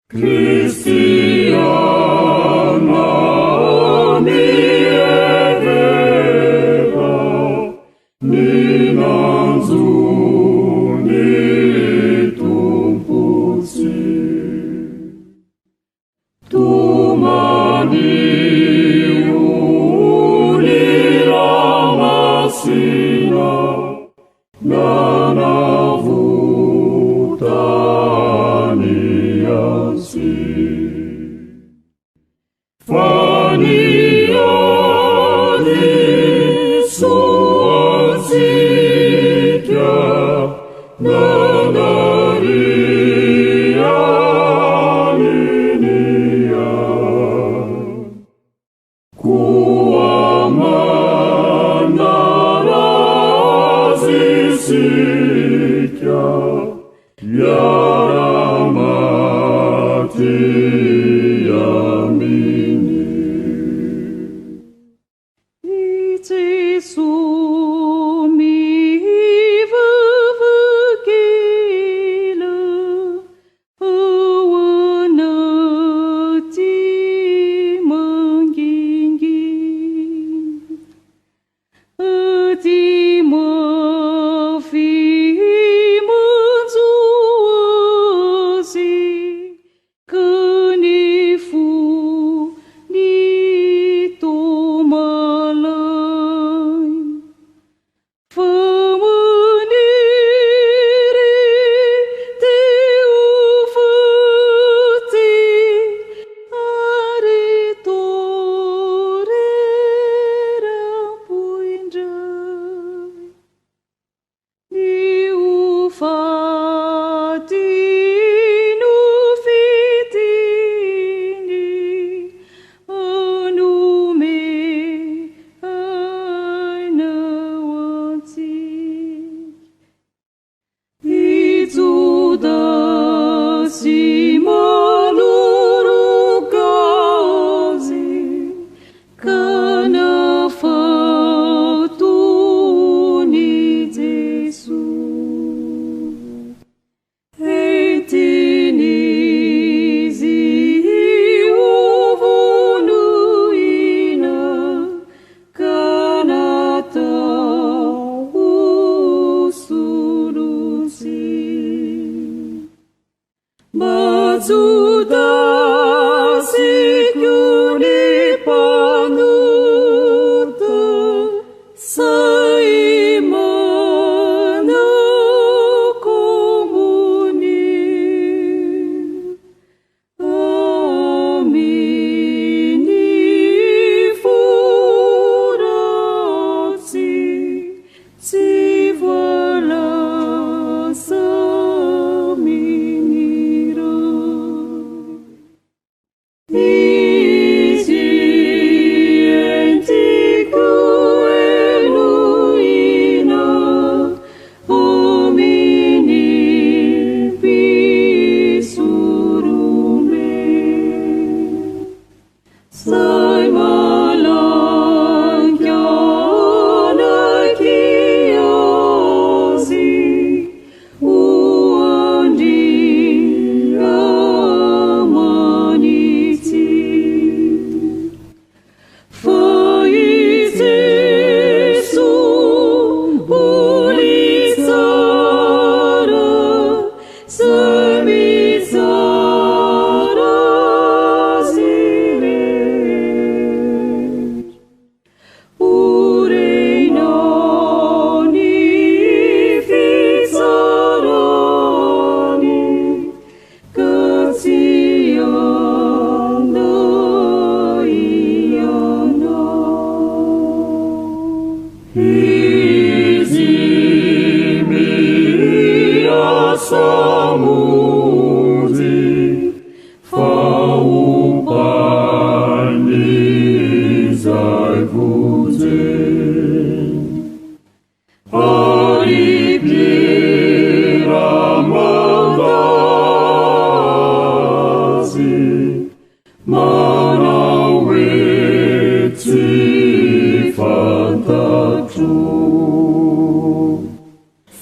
Cristiana mia vera, ninanzuni tumpusi, tumani uniramasina, nanavutaniasi. Faniani suansikia, nanarianinia, kuamanarasisikia, yaramati yamini. Jesu mi văvăchilă, ăuănății mă-nghinghin, îți mă fi mânzuosi, când-i fu Samuzi faupani zai vuzen, ariplira mandazi, manauetzi fantaciu.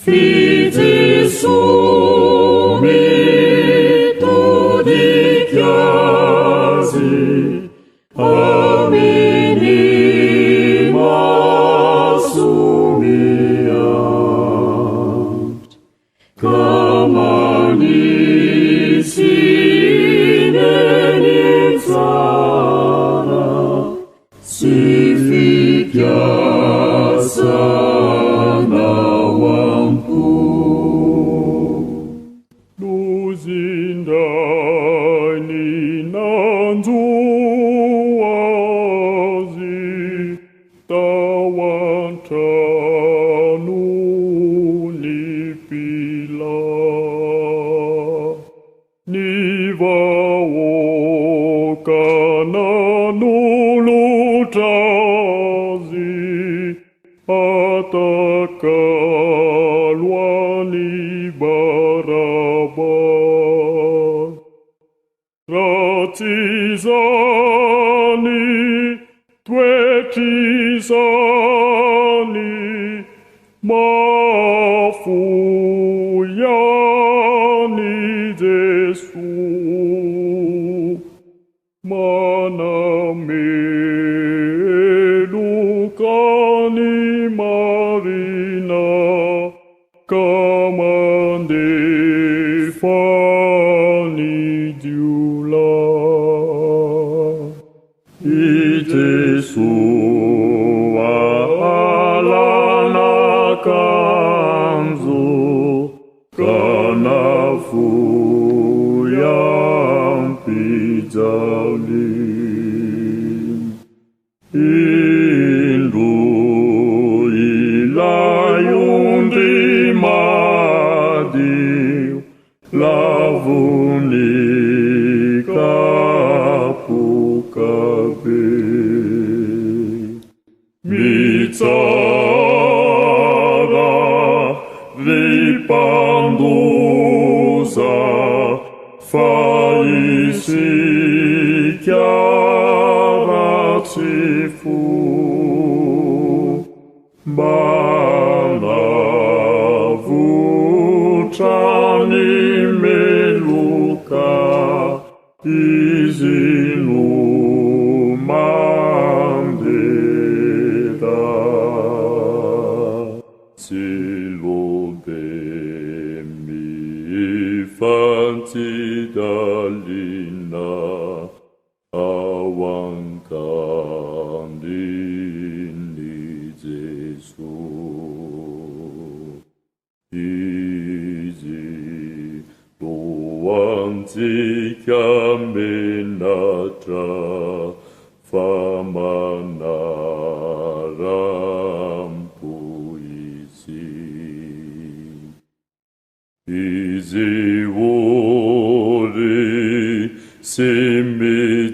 Fiți sumi tu chiasi, minima sumiat, camani sine nizara, si ficia sana wampu. Luzindani nanzuazi, tawantanu nipila, nivaokana nulutazi, atakalwani baraba, ratizani, tuetizani, mafuyani Jesu, manamedukani marina, kamande fani diula. Jesu alana kanzu, kanafu yang pijali. Indu ilayundi madi, lavuni kapukabe. Mitsara ripandusa, faisi chiaratifu, balavutrani meluka, izinu mandeda, silobemi fanti dalina, awankandini Jesu, izi luanti chiamenatra, famanarampuisi, izi vori simitsali,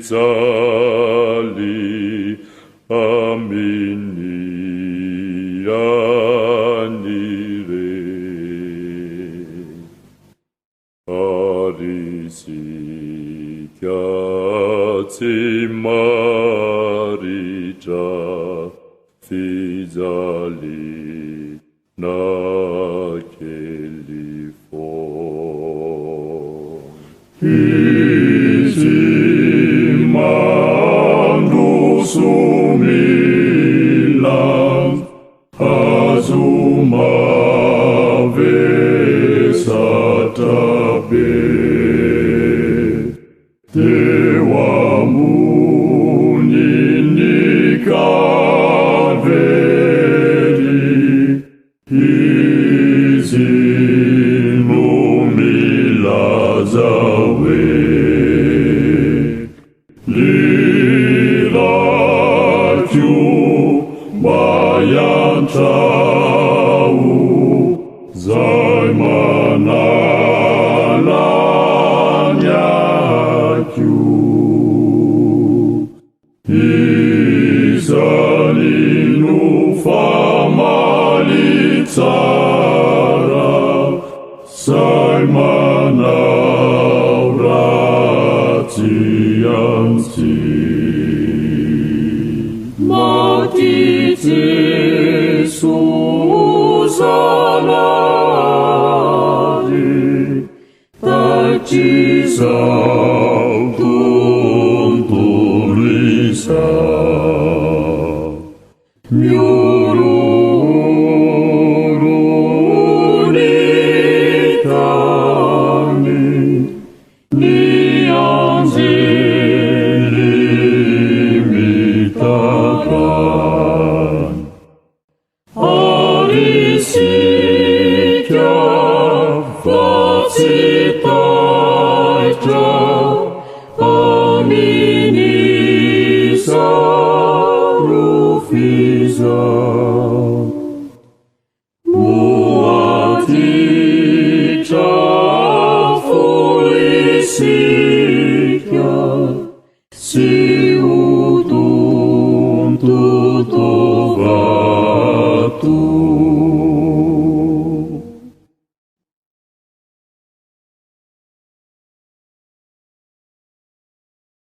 amini anire, arisi chiati marita, fizali nakelifon. Mandu sumilam, azuma vesatabe, Dewa munyinika veri, izinumilazave. Bayan tahu zaimanalanya ku, izalinu famalitara, zaimanalratiansi. Susanari, Tachisa limitakan arisikia vatsitaja aminisa rufisa muatica fulisikia si